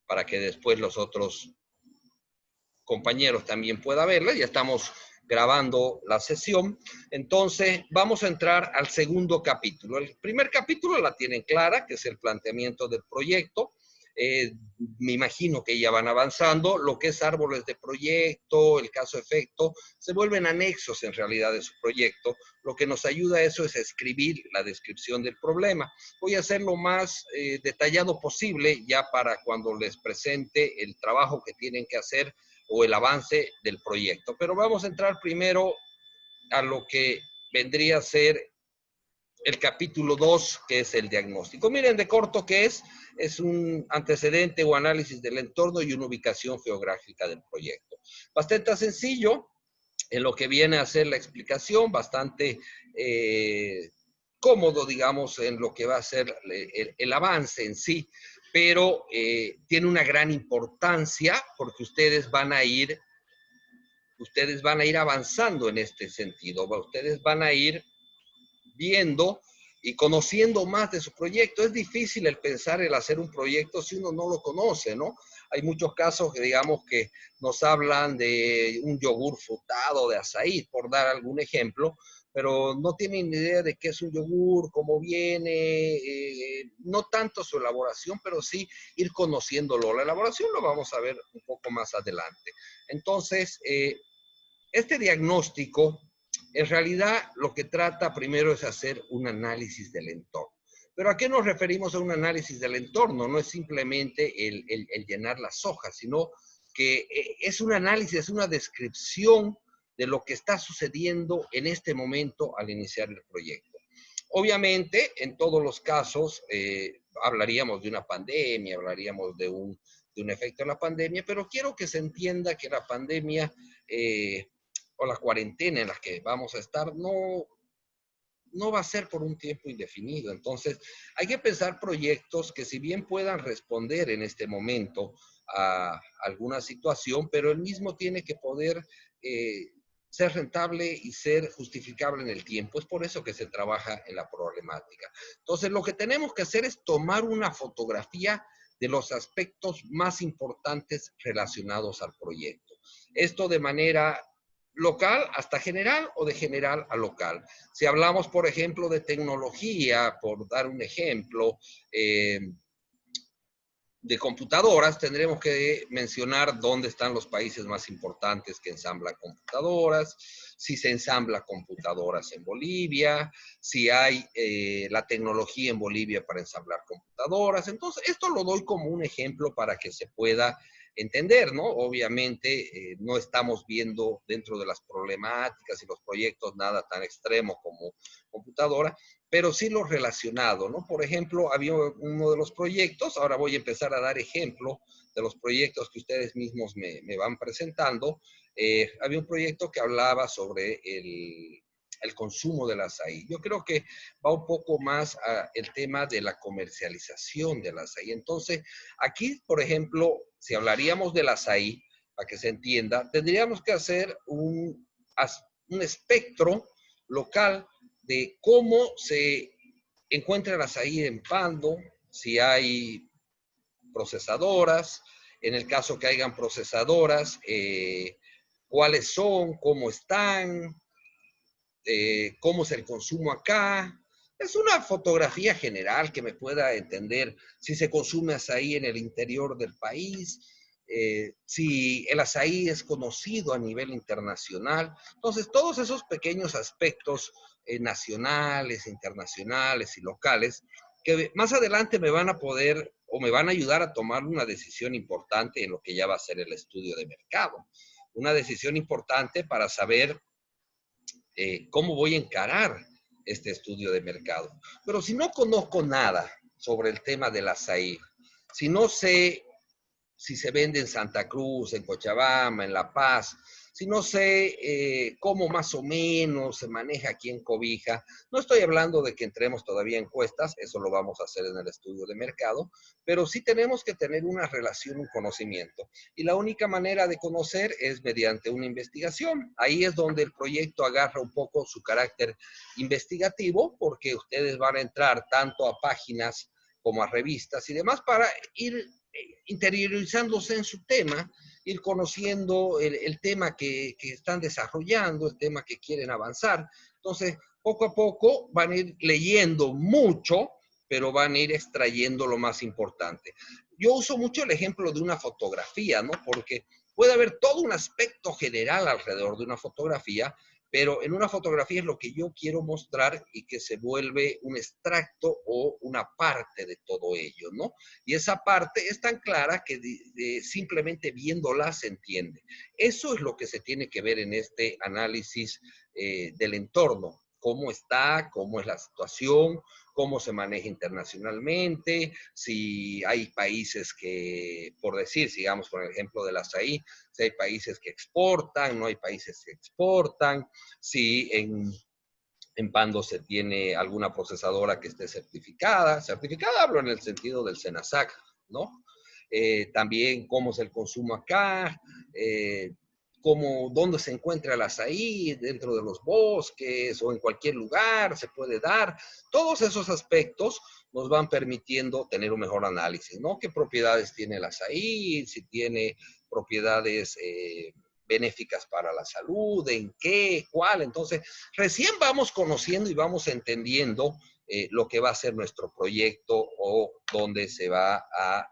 para que después los otros compañeros también puedan verla. Ya estamos grabando la sesión. Entonces, vamos a entrar al segundo capítulo. El primer capítulo la tienen clara, que es el planteamiento del proyecto. Me imagino que ya van avanzando. Lo que es árboles de proyecto, el caso-efecto, se vuelven anexos en realidad de su proyecto. Lo que nos ayuda a eso es a escribir la descripción del problema. Voy a hacer lo más detallado posible ya para cuando les presente el trabajo que tienen que hacer o el avance del proyecto. Pero vamos a entrar primero a lo que vendría a ser el capítulo 2, que es el diagnóstico. Miren de corto qué es un antecedente o análisis del entorno y una ubicación geográfica del proyecto. Bastante sencillo en lo que viene a ser la explicación, bastante cómodo, digamos, en lo que va a ser el avance en sí, pero tiene una gran importancia porque ustedes van a ir avanzando en este sentido, ustedes van a ir viendo y conociendo más de su proyecto. Es difícil el pensar el hacer un proyecto si uno no lo conoce, ¿no? Hay muchos casos que digamos que nos hablan de un yogur frutado de azaí, por dar algún ejemplo, pero no tienen idea de qué es un yogur, cómo viene, no tanto su elaboración, pero sí ir conociéndolo. La elaboración lo vamos a ver un poco más adelante. Entonces, este diagnóstico, en realidad, lo que trata primero es hacer un análisis del entorno. ¿Pero a qué nos referimos a un análisis del entorno? No es simplemente el llenar las hojas, sino que es un análisis, es una descripción de lo que está sucediendo en este momento al iniciar el proyecto. Obviamente, en todos los casos, hablaríamos de una pandemia, hablaríamos de un efecto de la pandemia, pero quiero que se entienda que la pandemia o la cuarentena en la que vamos a estar no va a ser por un tiempo indefinido. Entonces, hay que pensar proyectos que si bien puedan responder en este momento a alguna situación, pero el mismo tiene que poder ser rentable y ser justificable en el tiempo. Es por eso que se trabaja en la problemática. Entonces, lo que tenemos que hacer es tomar una fotografía de los aspectos más importantes relacionados al proyecto. Esto de manera local hasta general o de general a local. Si hablamos, por ejemplo, de tecnología, por dar un ejemplo, de computadoras, tendremos que mencionar dónde están los países más importantes que ensamblan computadoras, si se ensambla computadoras en Bolivia, si hay la tecnología en Bolivia para ensamblar computadoras. Entonces, esto lo doy como un ejemplo para que se pueda entender, ¿no? Obviamente no estamos viendo dentro de las problemáticas y los proyectos nada tan extremo como computadora, pero sí lo relacionado, ¿no? Por ejemplo, había uno de los proyectos, ahora voy a empezar a dar ejemplo de los proyectos que ustedes mismos me van presentando. Había un proyecto que hablaba sobre el consumo del azaí. Yo creo que va un poco más al tema de la comercialización del azaí. Entonces, aquí, por ejemplo, si hablaríamos del azaí, para que se entienda, tendríamos que hacer un espectro local de cómo se encuentra el azaí en Pando, si hay procesadoras, en el caso que hayan procesadoras, cuáles son, cómo están, cómo es el consumo acá. Es una fotografía general que me pueda entender si se consume azaí en el interior del país, si el azaí es conocido a nivel internacional. Entonces, todos esos pequeños aspectos nacionales, internacionales y locales, que más adelante me van a poder o me van a ayudar a tomar una decisión importante en lo que ya va a ser el estudio de mercado. Una decisión importante para saber cómo voy a encarar este estudio de mercado. Pero si no conozco nada sobre el tema del azaí, si no sé si se vende en Santa Cruz, en Cochabamba, en La Paz, si no sé cómo más o menos se maneja aquí en Cobija, no estoy hablando de que entremos todavía en encuestas, eso lo vamos a hacer en el estudio de mercado, pero sí tenemos que tener una relación, un conocimiento. Y la única manera de conocer es mediante una investigación. Ahí es donde el proyecto agarra un poco su carácter investigativo, porque ustedes van a entrar tanto a páginas como a revistas y demás para ir interiorizándose en su tema, ir conociendo el tema que están desarrollando, el tema que quieren avanzar. Entonces, poco a poco van a ir leyendo mucho, pero van a ir extrayendo lo más importante. Yo uso mucho el ejemplo de una fotografía, ¿no? Porque puede haber todo un aspecto general alrededor de una fotografía, pero en una fotografía es lo que yo quiero mostrar y que se vuelve un extracto o una parte de todo ello, ¿no? Y esa parte es tan clara que simplemente viéndola se entiende. Eso es lo que se tiene que ver en este análisis del entorno. Cómo está, cómo es la situación, cómo se maneja internacionalmente, si hay países que, por decir, sigamos con el ejemplo del azaí, si hay países que exportan, no hay países que exportan, si en Pando se tiene alguna procesadora que esté certificada. Certificada hablo en el sentido del SENASAC, ¿no? También cómo es el consumo acá, dónde se encuentra el azaí, dentro de los bosques o en cualquier lugar se puede dar. Todos esos aspectos nos van permitiendo tener un mejor análisis, ¿no? ¿Qué propiedades tiene el azaí? Si tiene propiedades benéficas para la salud, en qué, cuál. Entonces, recién vamos conociendo y vamos entendiendo lo que va a ser nuestro proyecto o dónde se va a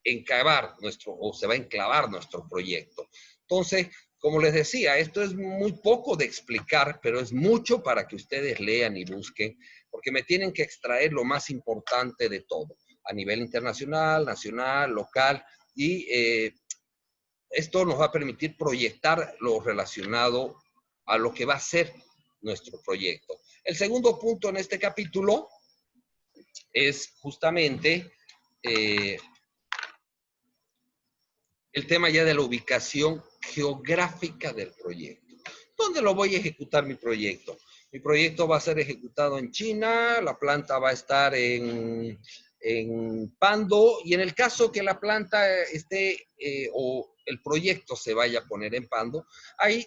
se va a enclavar nuestro proyecto. Entonces, como les decía, esto es muy poco de explicar, pero es mucho para que ustedes lean y busquen, porque me tienen que extraer lo más importante de todo, a nivel internacional, nacional, local, y esto nos va a permitir proyectar lo relacionado a lo que va a ser nuestro proyecto. El segundo punto en este capítulo es justamente el tema ya de la ubicación geográfica del proyecto. ¿Dónde lo voy a ejecutar mi proyecto? Mi proyecto va a ser ejecutado en China, la planta va a estar en Pando, y en el caso que la planta esté o el proyecto se vaya a poner en Pando, hay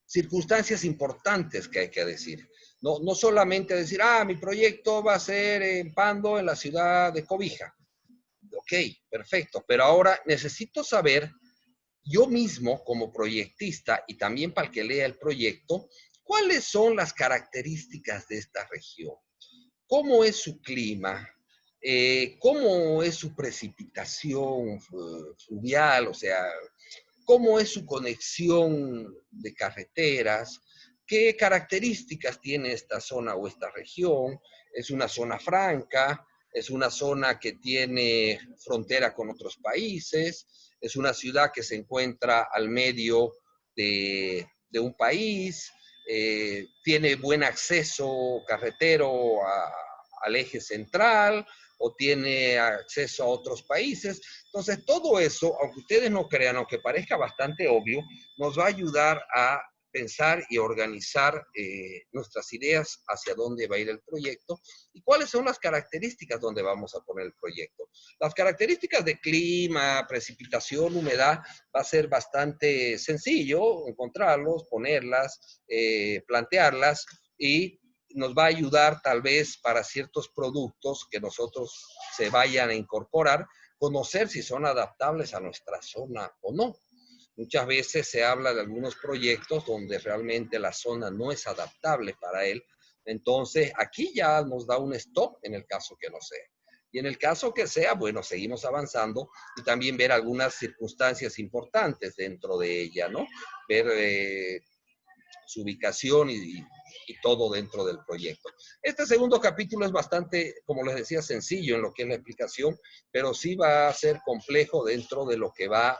circunstancias importantes que hay que decir. No solamente decir, mi proyecto va a ser en Pando, en la ciudad de Cobija. Ok, perfecto, pero ahora necesito saber yo mismo como proyectista y también para el que lea el proyecto, cuáles son las características de esta región, cómo es su clima, cómo es su precipitación fluvial, o sea, cómo es su conexión de carreteras, qué características tiene esta zona o esta región. Es una zona franca, es una zona que tiene frontera con otros países, es una ciudad que se encuentra al medio de un país, tiene buen acceso carretero al eje central o tiene acceso a otros países. Entonces, todo eso, aunque ustedes no crean, aunque parezca bastante obvio, nos va a ayudar a pensar y organizar nuestras ideas hacia dónde va a ir el proyecto y cuáles son las características donde vamos a poner el proyecto. Las características de clima, precipitación, humedad, va a ser bastante sencillo encontrarlos, ponerlas, plantearlas, y nos va a ayudar tal vez para ciertos productos que nosotros se vayan a incorporar, conocer si son adaptables a nuestra zona o no. Muchas veces se habla de algunos proyectos donde realmente la zona no es adaptable para él. Entonces, aquí ya nos da un stop en el caso que no sea. Y en el caso que sea, bueno, seguimos avanzando y también ver algunas circunstancias importantes dentro de ella, ¿no? Ver su ubicación y todo dentro del proyecto. Este segundo capítulo es bastante, como les decía, sencillo en lo que es la explicación, pero sí va a ser complejo dentro de lo que va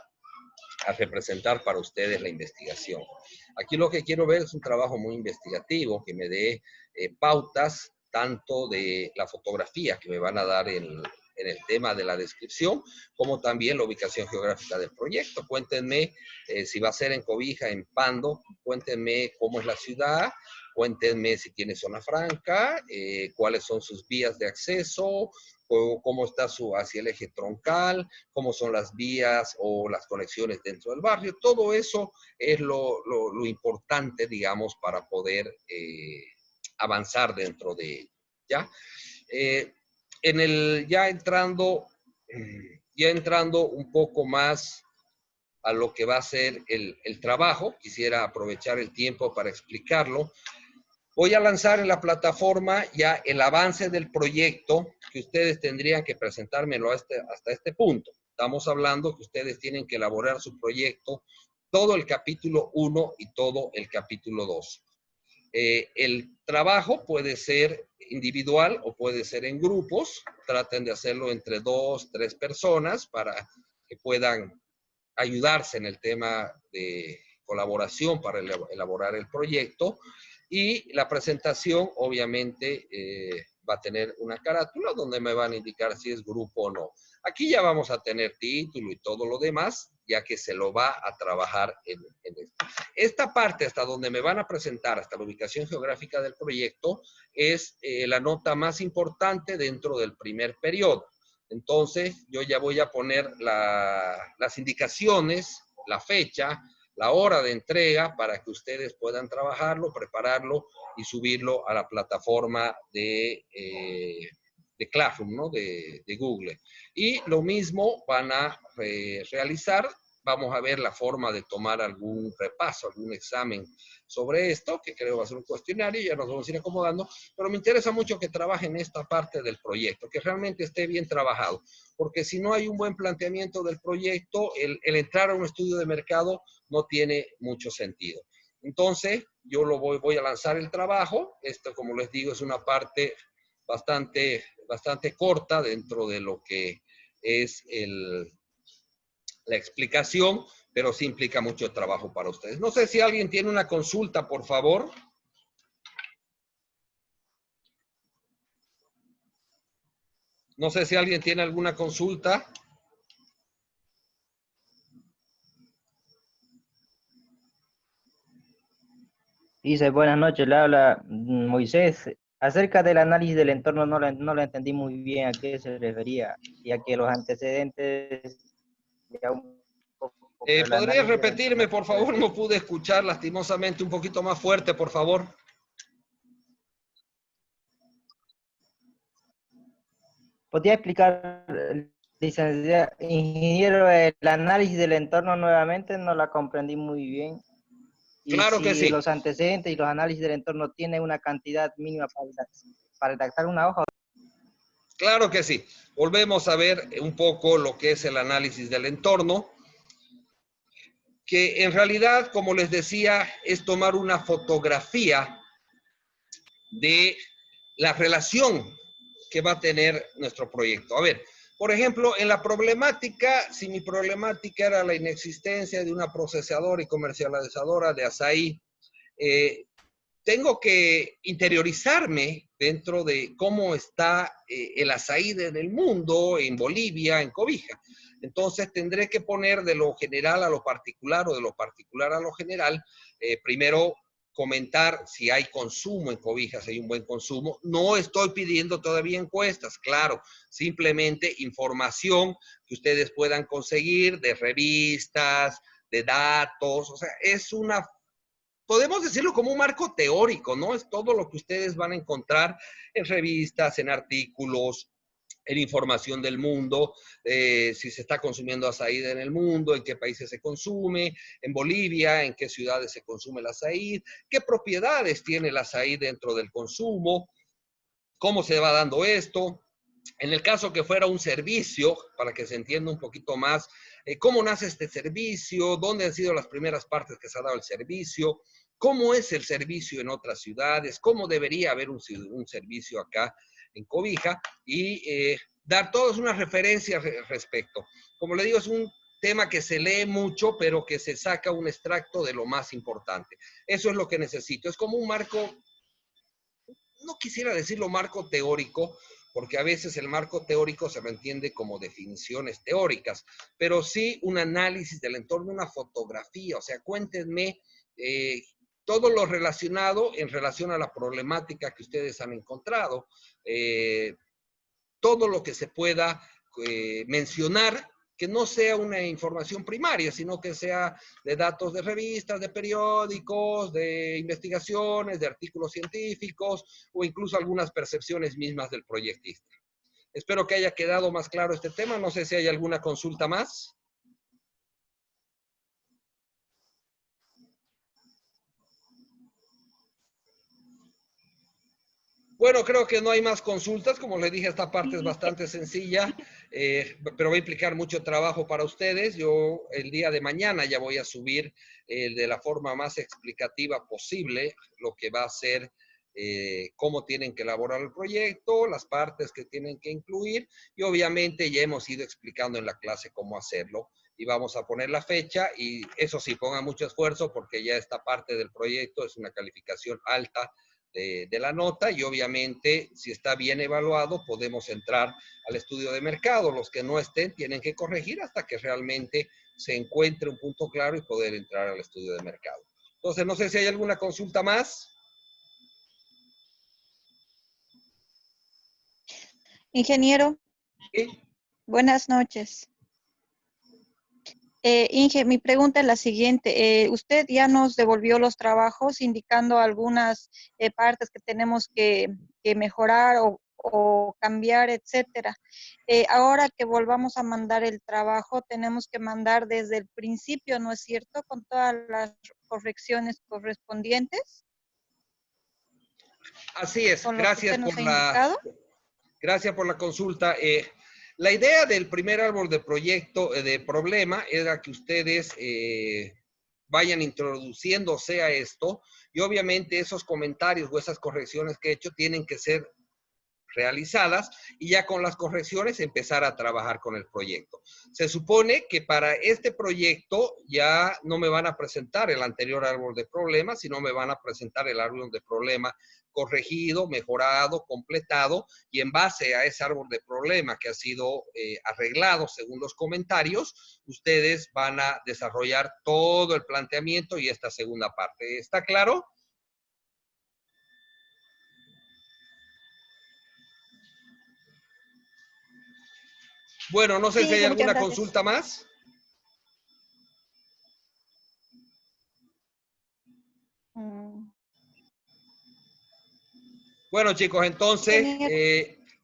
a representar para ustedes la investigación. Aquí lo que quiero ver es un trabajo muy investigativo que me dé pautas tanto de la fotografía que me van a dar en el tema de la descripción, como también la ubicación geográfica del proyecto. Cuéntenme si va a ser en Cobija, en Pando, cuéntenme cómo es la ciudad, cuéntenme si tiene zona franca, cuáles son sus vías de acceso, cómo está hacia el eje troncal, cómo son las vías o las conexiones dentro del barrio. Todo eso es lo importante, digamos, para poder avanzar dentro de ella, ¿ya? Ya entrando ya entrando un poco más a lo que va a ser el trabajo, quisiera aprovechar el tiempo para explicarlo. Voy a lanzar en la plataforma ya el avance del proyecto que ustedes tendrían que presentármelo hasta este punto. Estamos hablando que ustedes tienen que elaborar su proyecto, todo el capítulo 1 y todo el capítulo 2. El trabajo puede ser individual o puede ser en grupos. Traten de hacerlo entre 2, 3 personas para que puedan ayudarse en el tema de colaboración para elaborar el proyecto. Y la presentación, obviamente, va a tener una carátula donde me van a indicar si es grupo o no. Aquí ya vamos a tener título y todo lo demás, ya que se lo va a trabajar en esto. Esta parte hasta donde me van a presentar, hasta la ubicación geográfica del proyecto, es la nota más importante dentro del primer periodo. Entonces, yo ya voy a poner las indicaciones, la fecha, la hora de entrega para que ustedes puedan trabajarlo, prepararlo y subirlo a la plataforma de Classroom, ¿no? de Google. Y lo mismo van a realizar. Vamos a ver la forma de tomar algún repaso, algún examen sobre esto, que creo va a ser un cuestionario, ya nos vamos a ir acomodando, pero me interesa mucho que trabajen esta parte del proyecto, que realmente esté bien trabajado, porque si no hay un buen planteamiento del proyecto, el entrar a un estudio de mercado no tiene mucho sentido. Entonces, yo voy a lanzar el trabajo. Esto, como les digo, es una parte bastante corta dentro de lo que es la explicación, pero sí implica mucho trabajo para ustedes. No sé si alguien tiene una consulta, por favor. No sé si alguien tiene alguna consulta. Dice, buenas noches, le habla Moisés. Acerca del análisis del entorno no lo entendí muy bien a qué se refería, ya que los antecedentes ya un poco, pero el ¿Podrías análisis del entorno repetirme, que por puede favor? ser. No pude escuchar lastimosamente un poquito más fuerte, por favor. ¿Podría explicar, ingeniero, el análisis del entorno nuevamente? No la comprendí muy bien. Y Claro que si sí. los antecedentes y los análisis del entorno tienen una cantidad mínima para redactar una hoja. Claro que sí. Volvemos a ver un poco lo que es el análisis del entorno, que en realidad, como les decía, es tomar una fotografía de la relación que va a tener nuestro proyecto. A ver, por ejemplo, en la problemática, si mi problemática era la inexistencia de una procesadora y comercializadora de açaí, tengo que interiorizarme dentro de cómo está el açaí en el mundo, en Bolivia, en Cobija. Entonces tendré que poner de lo general a lo particular o de lo particular a lo general. Primero comentar si hay consumo en Cobija, si hay un buen consumo. No estoy pidiendo todavía encuestas, claro, simplemente información que ustedes puedan conseguir de revistas, de datos, o sea, es una, podemos decirlo como un marco teórico, ¿no? Es todo lo que ustedes van a encontrar en revistas, en artículos, en información del mundo, si se está consumiendo açaí en el mundo, en qué países se consume, en Bolivia, en qué ciudades se consume el açaí, qué propiedades tiene el açaí dentro del consumo, cómo se va dando esto. En el caso que fuera un servicio, para que se entienda un poquito más, cómo nace este servicio, dónde han sido las primeras partes que se ha dado el servicio, cómo es el servicio en otras ciudades, cómo debería haber un servicio acá en Cobija y dar todas unas referencias respecto. Como le digo, es un tema que se lee mucho, pero que se saca un extracto de lo más importante. Eso es lo que necesito. Es como un marco, no quisiera decirlo marco teórico, porque a veces el marco teórico se lo entiende como definiciones teóricas, pero sí un análisis del entorno, una fotografía, o sea, cuéntenme todo lo relacionado en relación a la problemática que ustedes han encontrado, todo lo que se pueda mencionar, que no sea una información primaria, sino que sea de datos de revistas, de periódicos, de investigaciones, de artículos científicos o incluso algunas percepciones mismas del proyectista. Espero que haya quedado más claro este tema. No sé si hay alguna consulta más. Bueno, creo que no hay más consultas. Como les dije, esta parte es bastante sencilla, pero va a implicar mucho trabajo para ustedes. Yo el día de mañana ya voy a subir de la forma más explicativa posible lo que va a ser, cómo tienen que elaborar el proyecto, las partes que tienen que incluir, y obviamente ya hemos ido explicando en la clase cómo hacerlo. Y vamos a poner la fecha, y eso sí, pongan mucho esfuerzo porque ya esta parte del proyecto es una calificación alta de la nota, y obviamente si está bien evaluado podemos entrar al estudio de mercado. Los que no estén tienen que corregir hasta que realmente se encuentre un punto claro y poder entrar al estudio de mercado. Entonces, no sé si hay alguna consulta más. Ingeniero, ¿Sí? buenas noches. Inge, mi pregunta es la siguiente. Usted ya nos devolvió los trabajos indicando algunas partes que tenemos que mejorar o cambiar, etcétera. Ahora que volvamos a mandar el trabajo, tenemos que mandar desde el principio, ¿no es cierto? Con todas las correcciones correspondientes. Así es. Con lo que usted nos ha indicado. Gracias por la consulta. La idea del primer árbol de proyecto, de problema, era que ustedes vayan introduciéndose a esto, y obviamente esos comentarios o esas correcciones que he hecho tienen que ser realizadas, y ya con las correcciones empezar a trabajar con el proyecto. Se supone que para este proyecto ya no me van a presentar el anterior árbol de problema, sino me van a presentar el árbol de problema corregido, mejorado, completado, y en base a ese árbol de problema que ha sido arreglado según los comentarios, ustedes van a desarrollar todo el planteamiento y esta segunda parte. ¿Está claro? Bueno, no sé Sí, si hay muchas alguna gracias. consulta más. Bueno, chicos, entonces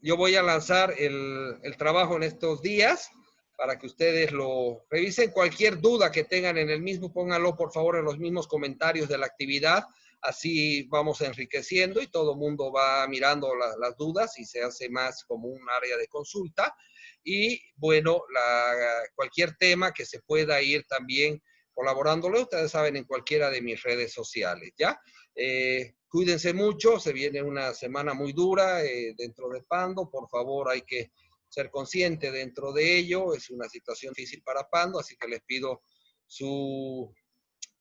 yo voy a lanzar el trabajo en estos días para que ustedes lo revisen. Cualquier duda que tengan en el mismo, pónganlo por favor en los mismos comentarios de la actividad. Así vamos enriqueciendo y todo el mundo va mirando las dudas y se hace más como un área de consulta. Y bueno, cualquier tema que se pueda ir también colaborándolo, ustedes saben, en cualquiera de mis redes sociales, ¿ya? Cuídense mucho, se viene una semana muy dura dentro de Pando. Por favor, hay que ser consciente dentro de ello. Es una situación difícil para Pando, así que les pido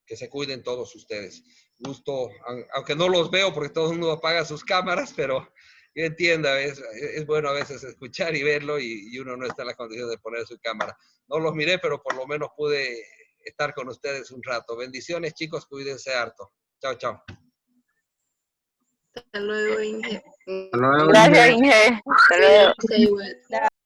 que se cuiden todos ustedes. Gusto, aunque no los veo porque todo el mundo apaga sus cámaras, pero yo entiendo, es bueno a veces escuchar y verlo, y uno no está en la condición de poner su cámara. No los miré, pero por lo menos pude estar con ustedes un rato. Bendiciones, chicos, cuídense harto. Chao, chao. Hasta luego, Inge. Hasta luego, Gracias, Inge. Inge. Hasta luego. Cuídense igual.